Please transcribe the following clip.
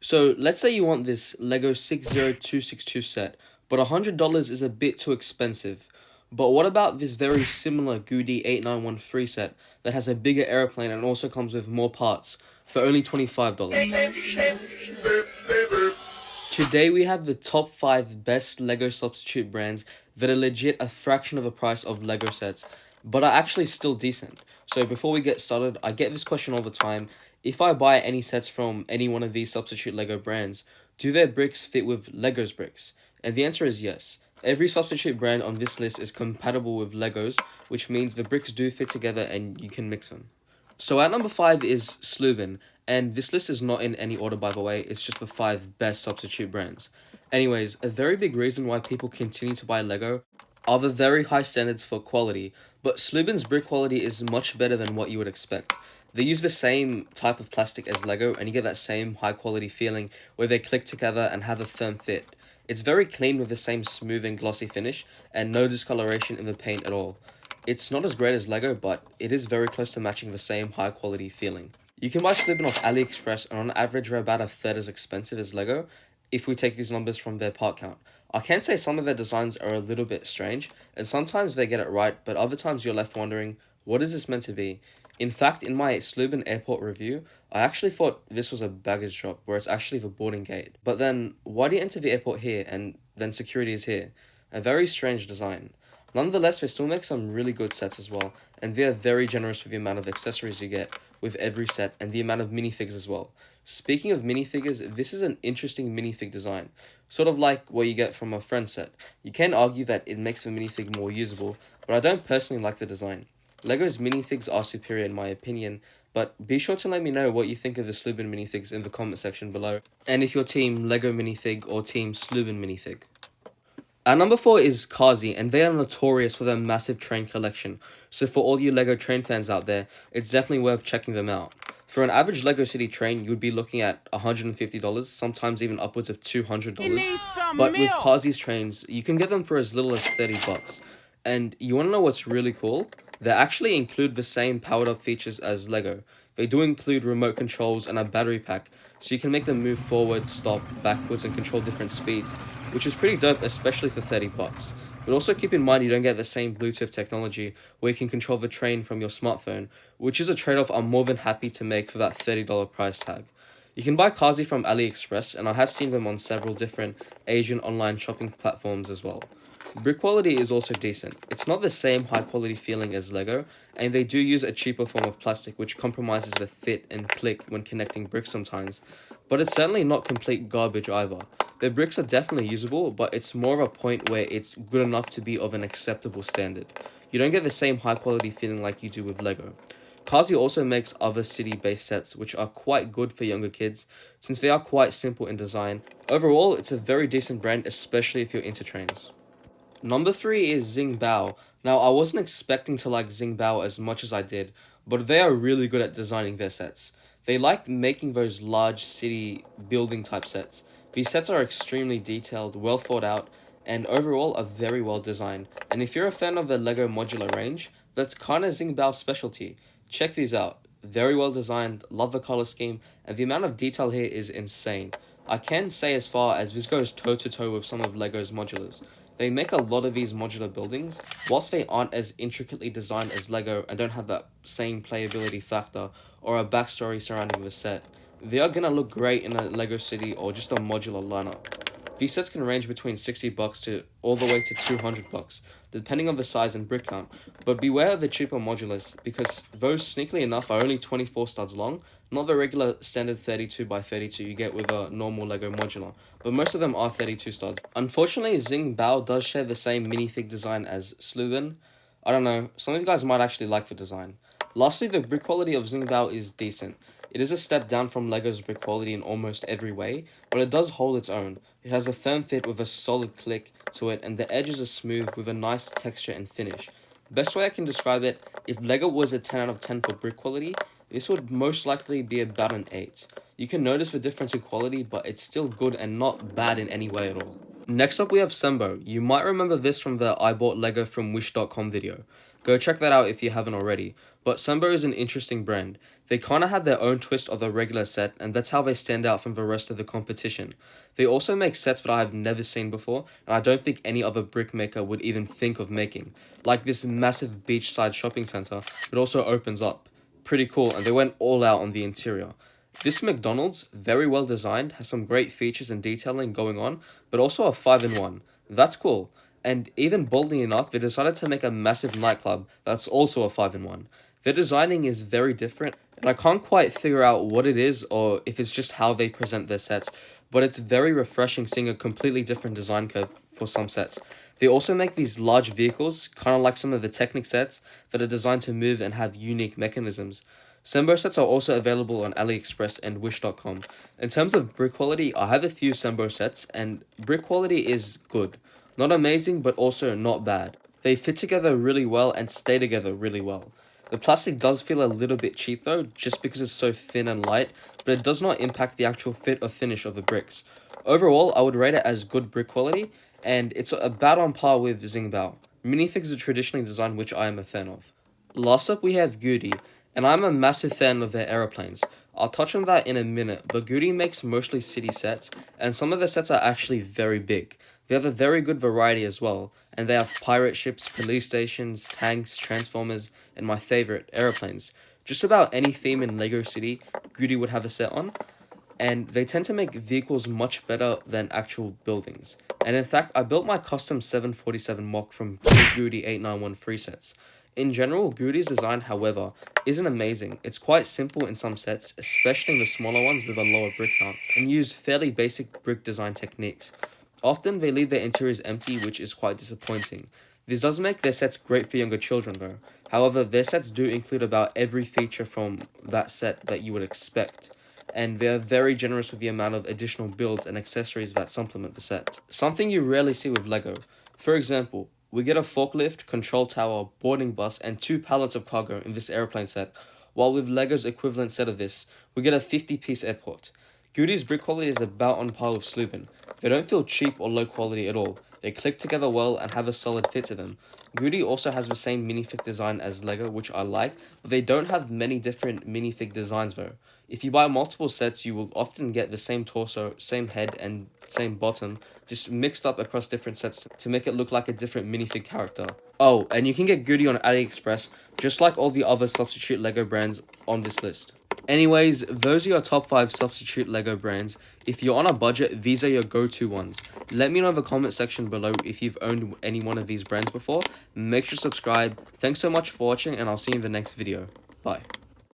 So let's say you want this Lego 60262 set, but $100 is a bit too expensive. But what about this very similar Gudi 8913 set that has a bigger airplane and also comes with more parts for only $25? Today we have the top 5 best Lego substitute brands that are legit a fraction of the price of Lego sets, but are actually still decent. So before we get started, I get this question all the time. If I buy any sets from any one of these substitute Lego brands, do their bricks fit with Lego's bricks? And the answer is yes. Every substitute brand on this list is compatible with Legos, which means the bricks do fit together and you can mix them. So at number 5 is Sluban, and this list is not in any order by the way, it's just the 5 best substitute brands. Anyways, a very big reason why people continue to buy Lego are the very high standards for quality, but Sluban's brick quality is much better than what you would expect. They use the same type of plastic as Lego, and you get that same high quality feeling where they click together and have a firm fit. It's very clean with the same smooth and glossy finish, and no discoloration in the paint at all. It's not as great as Lego, but it is very close to matching the same high quality feeling. You can buy Sluban off AliExpress, and on average they're about a third as expensive as Lego, if we take these numbers from their part count. I can say some of their designs are a little bit strange, and sometimes they get it right, but other times you're left wondering, what is this meant to be? In fact, in my Sluban airport review, I actually thought this was a baggage drop, where it's actually the boarding gate. But then, why do you enter the airport here, and then security is here? A very strange design. Nonetheless, they still make some really good sets as well, and they are very generous with the amount of accessories you get with every set and the amount of minifigs as well. Speaking of minifigures, this is an interesting minifig design, sort of like what you get from a friend set. You can argue that it makes the minifig more usable, but I don't personally like the design. Lego's minifigs are superior in my opinion, but be sure to let me know what you think of the Sluban minifigs in the comment section below, and if you're team Lego minifig or team Sluban minifig. At number 4 is Kazi, and they are notorious for their massive train collection, so for all you Lego train fans out there, it's definitely worth checking them out. For an average Lego City train, you would be looking at $150, sometimes even upwards of $200. But with Kazi's trains, you can get them for as little as $30. And you want to know what's really cool? They actually include the same powered up features as Lego. They do include remote controls and a battery pack, so you can make them move forward, stop, backwards, and control different speeds, which is pretty dope, especially for $30. But also keep in mind you don't get the same Bluetooth technology where you can control the train from your smartphone, which is a trade-off I'm more than happy to make for that $30 price tag. You can buy Kazi from AliExpress, and I have seen them on several different Asian online shopping platforms as well. Brick quality is also decent. It's not the same high quality feeling as Lego, and they do use a cheaper form of plastic which compromises the fit and click when connecting bricks sometimes, but it's certainly not complete garbage either. The bricks are definitely usable, but it's more of a point where it's good enough to be of an acceptable standard. You don't get the same high quality feeling like you do with Lego. Kazi also makes other city-based sets which are quite good for younger kids since they are quite simple in design. Overall, it's a very decent brand, especially if you're into trains. Number 3 is Xingbao. Now, I wasn't expecting to like Xingbao as much as I did, but they are really good at designing their sets. They like making those large city building type sets. These sets are extremely detailed, well thought out, and overall are very well designed. And if you're a fan of the Lego modular range, that's kinda Xingbao's specialty. Check these out. Very well designed, love the color scheme, and the amount of detail here is insane. I can say as far as this goes toe to toe with some of Lego's modulars. They make a lot of these modular buildings, whilst they aren't as intricately designed as Lego and don't have that same playability factor or a backstory surrounding the set. They are gonna look great in a Lego city or just a modular lineup. These sets can range between $60 to all the way to $200, depending on the size and brick count, but beware of the cheaper modulars, because those sneakily enough are only 24 studs long, not the regular standard 32 by 32 you get with a normal Lego modular, but most of them are 32 studs. Unfortunately, Xingbao does share the same minifig design as Sluban. I don't know, some of you guys might actually like the design. Lastly, the brick quality of Xingbao is decent. It is a step down from Lego's brick quality in almost every way, but it does hold its own. It has a firm fit with a solid click to it, and the edges are smooth with a nice texture and finish. Best way I can describe it, if Lego was a 10 out of 10 for brick quality, this would most likely be about an 8. You can notice the difference in quality, but it's still good and not bad in any way at all. Next up we have Sembo. You might remember this from the I bought Lego from Wish.com video. Go check that out if you haven't already. But Sembo is an interesting brand. They kind of have their own twist of the regular set, and that's how they stand out from the rest of the competition. They also make sets that I have never seen before, and I don't think any other brick maker would even think of making. Like this massive beachside shopping center that also opens up. Pretty cool, and they went all out on the interior. This McDonald's, very well designed, has some great features and detailing going on, but also a 5-in-1. That's cool. And even boldly enough, they decided to make a massive nightclub that's also a 5-in-1. Their designing is very different, and I can't quite figure out what it is or if it's just how they present their sets, but it's very refreshing seeing a completely different design curve for some sets. They also make these large vehicles, kind of like some of the Technic sets, that are designed to move and have unique mechanisms. Sembo sets are also available on AliExpress and Wish.com. In terms of brick quality, I have a few Sembo sets, and brick quality is good. Not amazing, but also not bad. They fit together really well and stay together really well. The plastic does feel a little bit cheap though, just because it's so thin and light, but it does not impact the actual fit or finish of the bricks. Overall, I would rate it as good brick quality, and it's about on par with Xingbao. Minifigs are traditionally designed, which I am a fan of. Last up we have Gudi, and I'm a massive fan of their aeroplanes. I'll touch on that in a minute, but Gudi makes mostly city sets, and some of the sets are actually very big. They have a very good variety as well, and they have pirate ships, police stations, tanks, transformers, and my favorite, airplanes. Just about any theme in LEGO City, Gudi would have a set on, and they tend to make vehicles much better than actual buildings. And in fact, I built my custom 747 mock from two Gudi 891 free sets. In general, Gudi's design, however, isn't amazing. It's quite simple in some sets, especially in the smaller ones with a lower brick count, and use fairly basic brick design techniques. Often they leave their interiors empty, which is quite disappointing. This does make their sets great for younger children though. However, their sets do include about every feature from that set that you would expect, and they are very generous with the amount of additional builds and accessories that supplement the set. Something you rarely see with LEGO. For example, we get a forklift, control tower, boarding bus, and 2 pallets of cargo in this airplane set, while with LEGO's equivalent set of this, we get a 50-piece airport. Gudi's brick quality is about on par with Sluban. They don't feel cheap or low quality at all. They click together well and have a solid fit to them. Gudi also has the same minifig design as LEGO, which I like, but they don't have many different minifig designs though. If you buy multiple sets, you will often get the same torso, same head, and same bottom, just mixed up across different sets to make it look like a different minifig character. Oh, and you can get Gudi on AliExpress, just like all the other substitute LEGO brands on this list. Anyways, those are your top 5 substitute LEGO brands. If you're on a budget, these are your go-to ones. Let me know in the comment section below if you've owned any one of these brands before. Make sure to subscribe. Thanks so much for watching, and I'll see you in the next video. Bye.